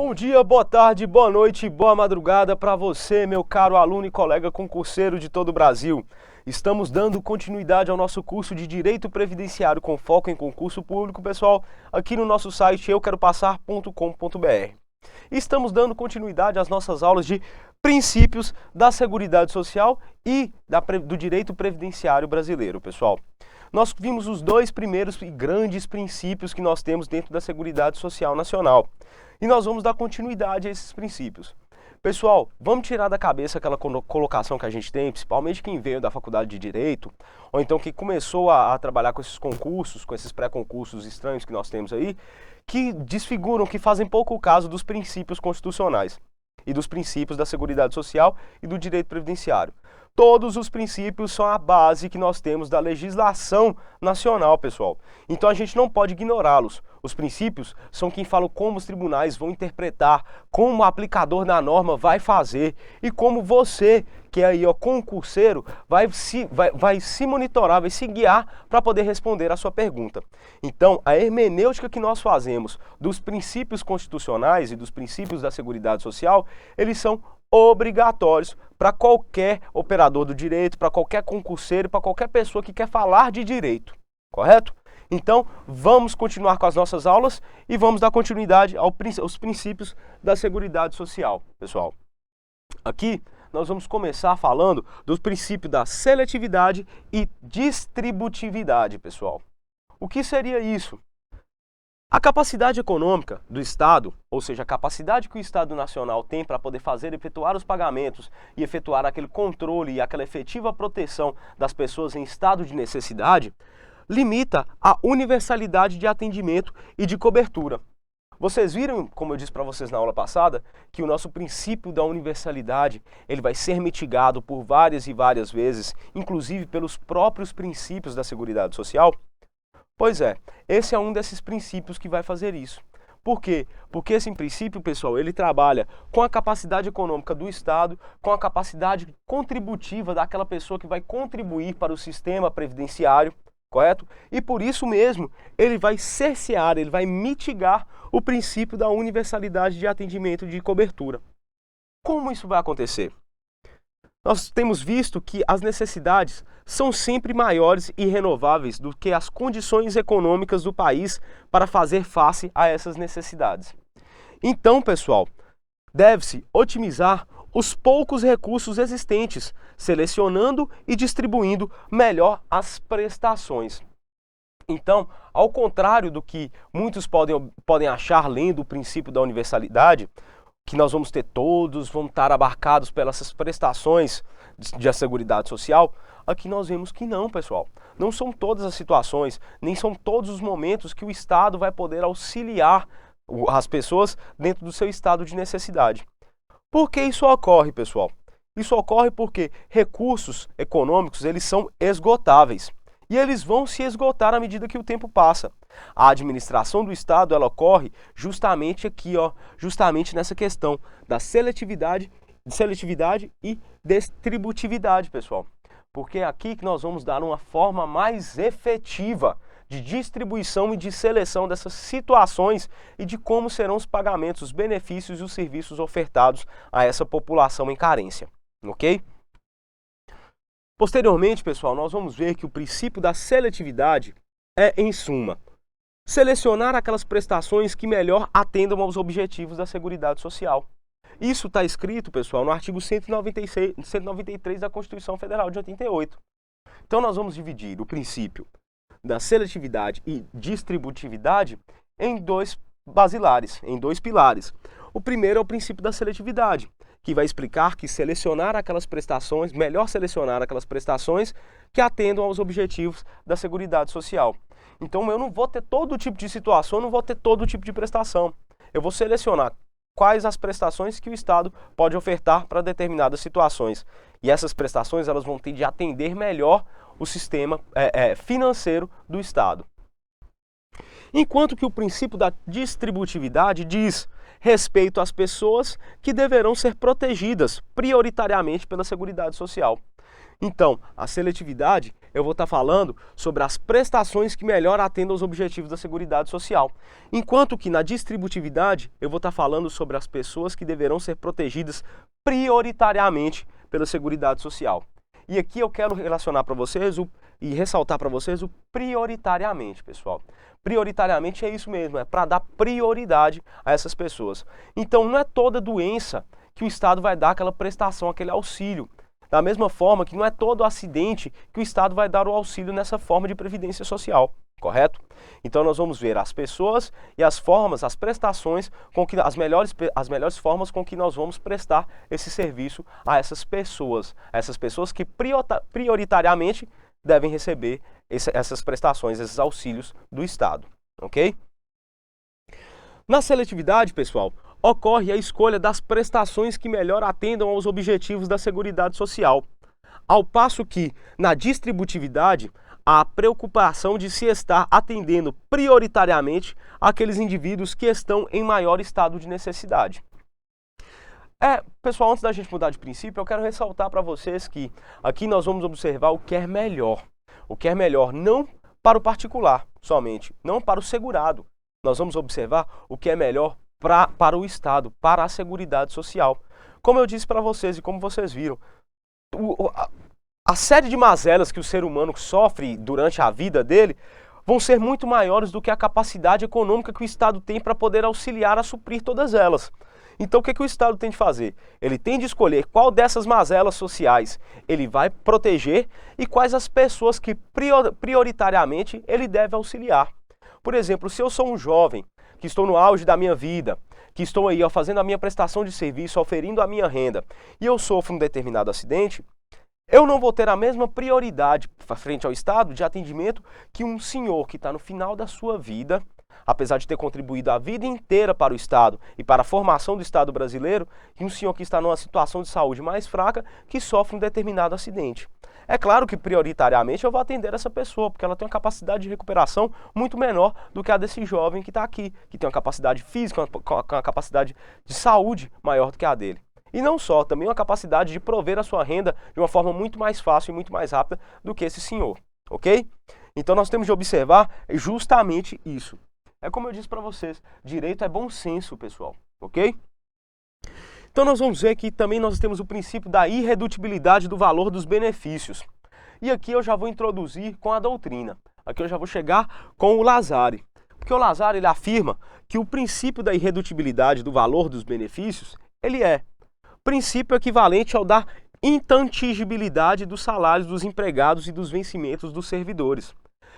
Bom dia, boa tarde, boa noite, boa madrugada para você, meu caro aluno e colega concurseiro de todo o Brasil. Estamos dando continuidade ao nosso curso de Direito Previdenciário com foco em concurso público, pessoal, aqui no nosso site euqueropassar.com.br. Estamos dando continuidade às nossas aulas de princípios da Seguridade Social e do Direito Previdenciário brasileiro, pessoal. Nós vimos os dois primeiros e grandes princípios que nós temos dentro da Seguridade Social Nacional. E nós vamos dar continuidade a esses princípios. Pessoal, vamos tirar da cabeça aquela colocação que a gente tem, principalmente quem veio da faculdade de Direito, ou então que começou a trabalhar com esses concursos, com esses pré-concursos estranhos que nós temos aí, que desfiguram, que fazem pouco caso dos princípios constitucionais e dos princípios da Seguridade Social e do Direito Previdenciário. Todos os princípios são a base que nós temos da legislação nacional, pessoal. Então a gente não pode ignorá-los. Os princípios são quem fala como os tribunais vão interpretar, como o aplicador da norma vai fazer e como você, que é aí concurseiro, vai se monitorar, vai se guiar para poder responder a sua pergunta. Então, a hermenêutica que nós fazemos dos princípios constitucionais e dos princípios da Seguridade Social, eles são obrigatórios para qualquer operador do direito, para qualquer concurseiro, para qualquer pessoa que quer falar de direito, correto? Então, vamos continuar com as nossas aulas e vamos dar continuidade aos princípios da Seguridade Social, pessoal. Aqui, nós vamos começar falando do princípio da seletividade e distributividade, pessoal. O que seria isso? A capacidade econômica do Estado, ou seja, a capacidade que o Estado Nacional tem para poder efetuar os pagamentos e efetuar aquele controle e aquela efetiva proteção das pessoas em estado de necessidade, limita a universalidade de atendimento e de cobertura. Vocês viram, como eu disse para vocês na aula passada, que o nosso princípio da universalidade ele vai ser mitigado por várias e várias vezes, inclusive pelos próprios princípios da Seguridade Social? Pois é, esse é um desses princípios que vai fazer isso. Por quê? Porque esse princípio, pessoal, ele trabalha com a capacidade econômica do Estado, com a capacidade contributiva daquela pessoa que vai contribuir para o sistema previdenciário, correto? E por isso mesmo, ele vai cercear, ele vai mitigar o princípio da universalidade de atendimento e de cobertura. Como isso vai acontecer? Nós temos visto que as necessidades são sempre maiores e renováveis do que as condições econômicas do país para fazer face a essas necessidades. Então, pessoal, deve-se otimizar os poucos recursos existentes, selecionando e distribuindo melhor as prestações. Então, ao contrário do que muitos podem achar lendo o princípio da universalidade, que nós vamos ter todos, vão estar abarcados pelas prestações de Seguridade Social, aqui nós vemos que não, pessoal. Não são todas as situações, nem são todos os momentos que o Estado vai poder auxiliar as pessoas dentro do seu estado de necessidade. Por que isso ocorre, pessoal? Isso ocorre porque recursos econômicos, eles são esgotáveis. E eles vão se esgotar à medida que o tempo passa. A administração do Estado, ela ocorre justamente aqui, justamente nessa questão da seletividade e distributividade, pessoal. Porque é aqui que nós vamos dar uma forma mais efetiva de distribuição e de seleção dessas situações e de como serão os pagamentos, os benefícios e os serviços ofertados a essa população em carência, ok? Posteriormente, pessoal, nós vamos ver que o princípio da seletividade é, em suma, selecionar aquelas prestações que melhor atendam aos objetivos da Seguridade Social. Isso está escrito, pessoal, no artigo 193 da Constituição Federal de 88. Então, nós vamos dividir o princípio da seletividade e distributividade em dois basilares, em dois pilares. O primeiro é o princípio da seletividade, que vai explicar que melhor selecionar aquelas prestações que atendam aos objetivos da Seguridade Social. Então, eu não vou ter todo tipo de situação, não vou ter todo tipo de prestação. Eu vou selecionar quais as prestações que o Estado pode ofertar para determinadas situações. E essas prestações elas vão ter de atender melhor o sistema financeiro do Estado. Enquanto que o princípio da distributividade diz respeito às pessoas que deverão ser protegidas prioritariamente pela Seguridade Social. Então, a seletividade, eu vou estar falando sobre as prestações que melhor atendam aos objetivos da Seguridade Social. Enquanto que na distributividade, eu vou estar falando sobre as pessoas que deverão ser protegidas prioritariamente pela Seguridade Social. E aqui eu quero relacionar para vocês e ressaltar para vocês o prioritariamente, pessoal. Prioritariamente é isso mesmo, é para dar prioridade a essas pessoas. Então não é toda doença que o Estado vai dar aquela prestação, aquele auxílio. Da mesma forma que não é todo acidente que o Estado vai dar o auxílio nessa forma de previdência social, correto? Então nós vamos ver as pessoas e as formas, as prestações, as melhores formas com que nós vamos prestar esse serviço a essas pessoas que prioritariamente devem receber essas prestações, esses auxílios do Estado, ok? Na seletividade, pessoal, ocorre a escolha das prestações que melhor atendam aos objetivos da Seguridade Social, ao passo que, na distributividade, há a preocupação de se estar atendendo prioritariamente aqueles indivíduos que estão em maior estado de necessidade. Pessoal, antes da gente mudar de princípio, eu quero ressaltar para vocês que aqui nós vamos observar o que é melhor. O que é melhor não para o particular somente, não para o segurado. Nós vamos observar o que é melhor para o Estado, para a Seguridade Social. Como eu disse para vocês e como vocês viram, a série de mazelas que o ser humano sofre durante a vida dele vão ser muito maiores do que a capacidade econômica que o Estado tem para poder auxiliar a suprir todas elas. Então o que o Estado tem de fazer? Ele tem de escolher qual dessas mazelas sociais ele vai proteger e quais as pessoas que prioritariamente ele deve auxiliar. Por exemplo, se eu sou um jovem que estou no auge da minha vida, que estou aí fazendo a minha prestação de serviço, oferindo a minha renda, e eu sofro um determinado acidente, eu não vou ter a mesma prioridade frente ao Estado de atendimento que um senhor que está no final da sua vida, apesar de ter contribuído a vida inteira para o Estado e para a formação do Estado brasileiro, e um senhor que está numa situação de saúde mais fraca que sofre um determinado acidente. É claro que prioritariamente eu vou atender essa pessoa, porque ela tem uma capacidade de recuperação muito menor do que a desse jovem que está aqui, que tem uma capacidade física, uma capacidade de saúde maior do que a dele. E não só, também uma capacidade de prover a sua renda de uma forma muito mais fácil e muito mais rápida do que esse senhor, ok? Então nós temos de observar justamente isso. É como eu disse para vocês, direito é bom senso, pessoal, ok? Então nós vamos ver que também nós temos o princípio da irredutibilidade do valor dos benefícios. E aqui eu já vou introduzir com a doutrina. Aqui eu já vou chegar com o Lazare. Porque o Lazare ele afirma que o princípio da irredutibilidade do valor dos benefícios, ele é princípio equivalente ao da intangibilidade dos salários dos empregados e dos vencimentos dos servidores.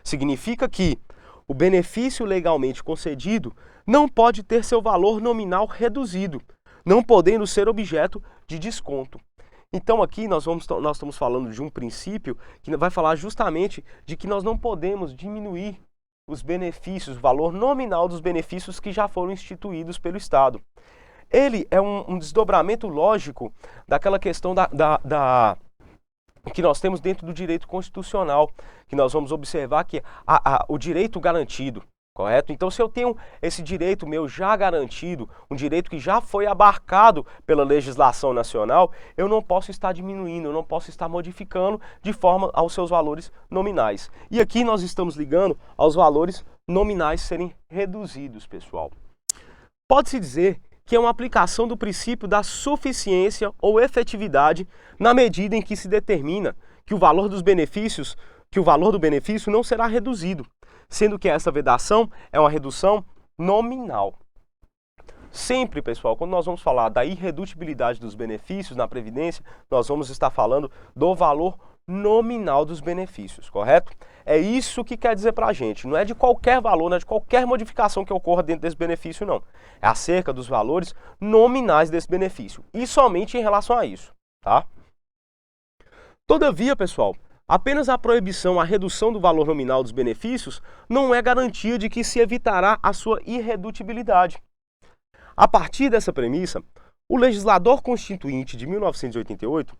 Significa que o benefício legalmente concedido não pode ter seu valor nominal reduzido, não podendo ser objeto de desconto. Então aqui nós estamos falando de um princípio que vai falar justamente de que nós não podemos diminuir os benefícios, o valor nominal dos benefícios que já foram instituídos pelo Estado. Ele é um desdobramento lógico daquela questão que nós temos dentro do direito constitucional, que nós vamos observar que o direito garantido, correto? Então, se eu tenho esse direito meu já garantido, um direito que já foi abarcado pela legislação nacional, eu não posso estar diminuindo, eu não posso estar modificando de forma aos seus valores nominais. E aqui nós estamos ligando aos valores nominais serem reduzidos, pessoal. Pode-se dizer que é uma aplicação do princípio da suficiência ou efetividade na medida em que se determina que o valor do benefício não será reduzido, sendo que essa vedação é uma redução nominal. Sempre, pessoal, quando nós vamos falar da irredutibilidade dos benefícios na Previdência, nós vamos estar falando do valor nominal dos benefícios, correto? É isso que quer dizer para a gente, não é de qualquer valor, não é de qualquer modificação que ocorra dentro desse benefício, não. É acerca dos valores nominais desse benefício, e somente em relação a isso, tá? Todavia, pessoal, apenas a proibição, a redução do valor nominal dos benefícios não é garantia de que se evitará a sua irredutibilidade. A partir dessa premissa, o legislador constituinte de 1988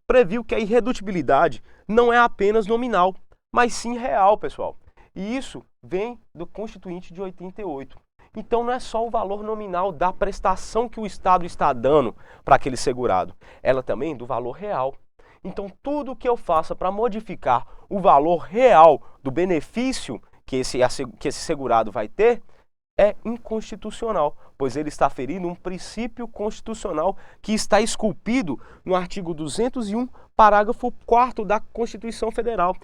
previu que a irredutibilidade não é apenas nominal, mas sim real, pessoal. E isso vem do Constituinte de 88. Então não é só o valor nominal da prestação que o Estado está dando para aquele segurado, ela também do valor real. Então, tudo que eu faça para modificar o valor real do benefício que esse segurado vai ter é inconstitucional, pois ele está ferindo um princípio constitucional que está esculpido no artigo 201, parágrafo 4º da Constituição Federal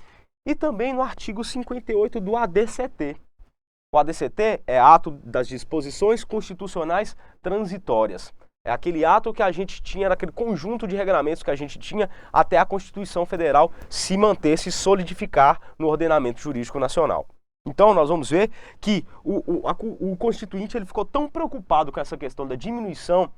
e também no artigo 58 do ADCT. O ADCT é ato das disposições constitucionais transitórias. É aquele ato que a gente tinha, naquele conjunto de regramentos que a gente tinha até a Constituição Federal se manter, se solidificar no ordenamento jurídico nacional. Então nós vamos ver que o Constituinte ele ficou tão preocupado com essa questão da diminuição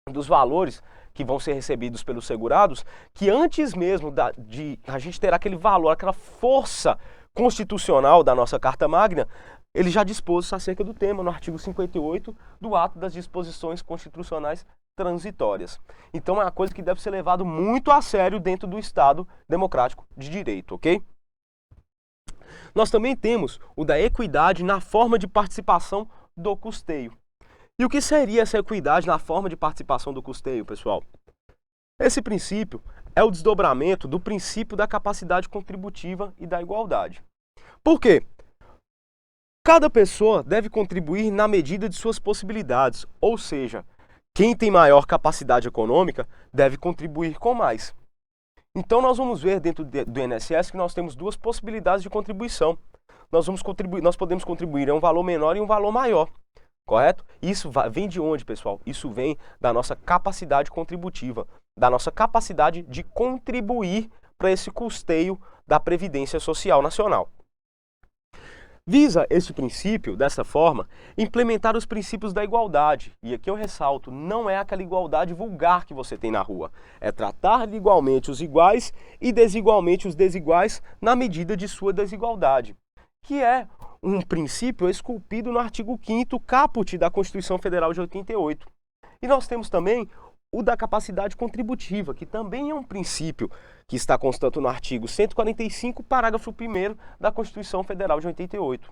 dos valores que vão ser recebidos pelos segurados, que antes mesmo de a gente ter aquele valor, aquela força constitucional da nossa Carta Magna, ele já dispôs acerca do tema no artigo 58 do ato das disposições constitucionais transitórias. Então é uma coisa que deve ser levado muito a sério dentro do Estado democrático de direito, ok? Nós também temos o da equidade na forma de participação do custeio. E o que seria essa equidade na forma de participação do custeio, pessoal? Esse princípio é o desdobramento do princípio da capacidade contributiva e da igualdade. Por quê? Cada pessoa deve contribuir na medida de suas possibilidades, ou seja, quem tem maior capacidade econômica deve contribuir com mais. Então nós vamos ver dentro do INSS que nós temos duas possibilidades de contribuição. Nós podemos contribuir a um valor menor e um valor maior, correto? Isso vem de onde, pessoal? Isso vem da nossa capacidade contributiva, da nossa capacidade de contribuir para esse custeio da Previdência Social Nacional. Visa este princípio, dessa forma, implementar os princípios da igualdade. E aqui eu ressalto, não é aquela igualdade vulgar que você tem na rua. É tratar igualmente os iguais e desigualmente os desiguais na medida de sua desigualdade. Que é um princípio esculpido no artigo 5º caput da Constituição Federal de 88. E nós temos também o da capacidade contributiva, que também é um princípio que está constante no artigo 145, parágrafo 1º da Constituição Federal de 88.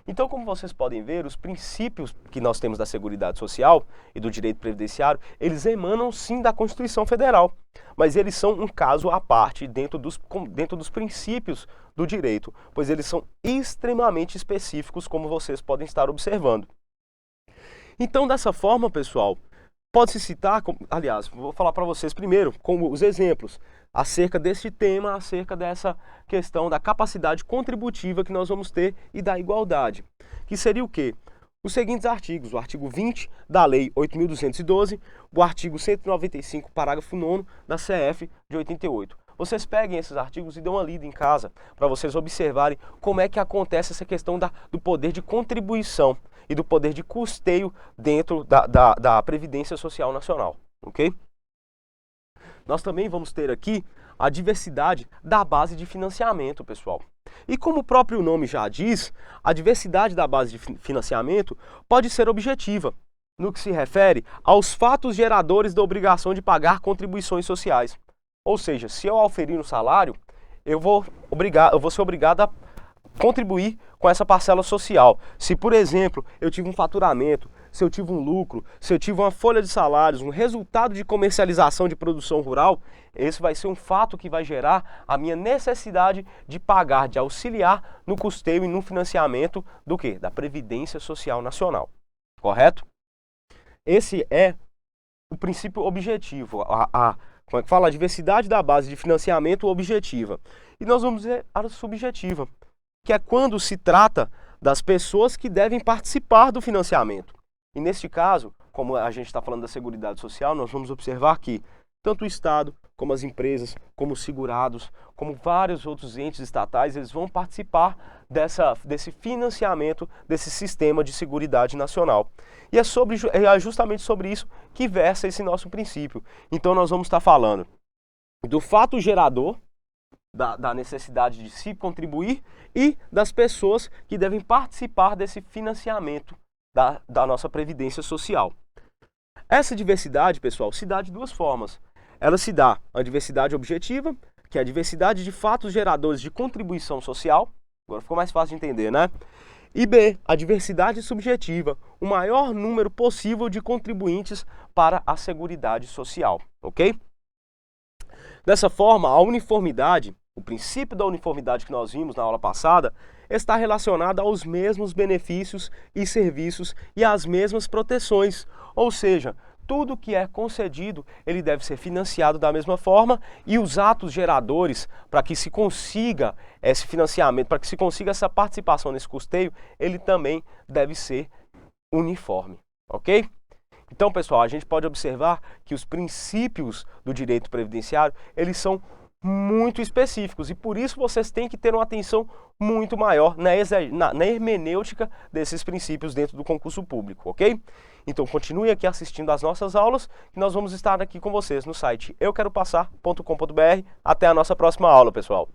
Então, como vocês podem ver, os princípios que nós temos da Seguridade Social e do direito previdenciário, eles emanam sim da Constituição Federal, mas eles são um caso à parte dentro dos princípios do direito, pois eles são extremamente específicos, como vocês podem estar observando. Então, dessa forma, pessoal, pode-se citar, aliás, vou falar para vocês primeiro, como os exemplos, acerca desse tema, acerca dessa questão da capacidade contributiva que nós vamos ter e da igualdade. Que seria o quê? Os seguintes artigos, o artigo 20 da Lei 8.212, o artigo 195, parágrafo 9º da CF de 88. Vocês peguem esses artigos e dão uma lida em casa, para vocês observarem como é que acontece essa questão do poder de contribuição e do poder de custeio dentro da Previdência Social Nacional, ok? Nós também vamos ter aqui a diversidade da base de financiamento, pessoal. E como o próprio nome já diz, a diversidade da base de financiamento pode ser objetiva, no que se refere aos fatos geradores da obrigação de pagar contribuições sociais. Ou seja, se eu auferir um salário, eu vou ser obrigado a contribuir com essa parcela social. Se, por exemplo, eu tive um faturamento, se eu tive um lucro, se eu tive uma folha de salários, um resultado de comercialização de produção rural, esse vai ser um fato que vai gerar a minha necessidade de pagar, de auxiliar no custeio e no financiamento do quê? Da Previdência Social Nacional. Correto? Esse é o princípio objetivo, como é que fala? A diversidade da base de financiamento objetiva. E nós vamos ver a subjetiva, que é quando se trata das pessoas que devem participar do financiamento. E neste caso, como a gente está falando da Seguridade Social, nós vamos observar que tanto o Estado, como as empresas, como os segurados, como vários outros entes estatais, eles vão participar desse financiamento, desse sistema de seguridade nacional. E é justamente sobre isso que versa esse nosso princípio. Então nós vamos estar falando do fato gerador, da necessidade de se contribuir e das pessoas que devem participar desse financiamento da nossa Previdência Social. Essa diversidade, pessoal, se dá de duas formas. Ela se dá a diversidade objetiva, que é a diversidade de fatos geradores de contribuição social. Agora ficou mais fácil de entender, né? E B, a diversidade subjetiva, o maior número possível de contribuintes para a Seguridade Social, ok? Dessa forma, a uniformidade, o princípio da uniformidade que nós vimos na aula passada, está relacionado aos mesmos benefícios e serviços e às mesmas proteções, ou seja, tudo que é concedido, ele deve ser financiado da mesma forma e os atos geradores para que se consiga esse financiamento, para que se consiga essa participação nesse custeio, ele também deve ser uniforme, ok? Então, pessoal, a gente pode observar que os princípios do direito previdenciário, eles são muito específicos e por isso vocês têm que ter uma atenção muito maior na hermenêutica desses princípios dentro do concurso público, ok? Então continue aqui assistindo às nossas aulas que nós vamos estar aqui com vocês no site euqueropassar.com.br. Até a nossa próxima aula, pessoal!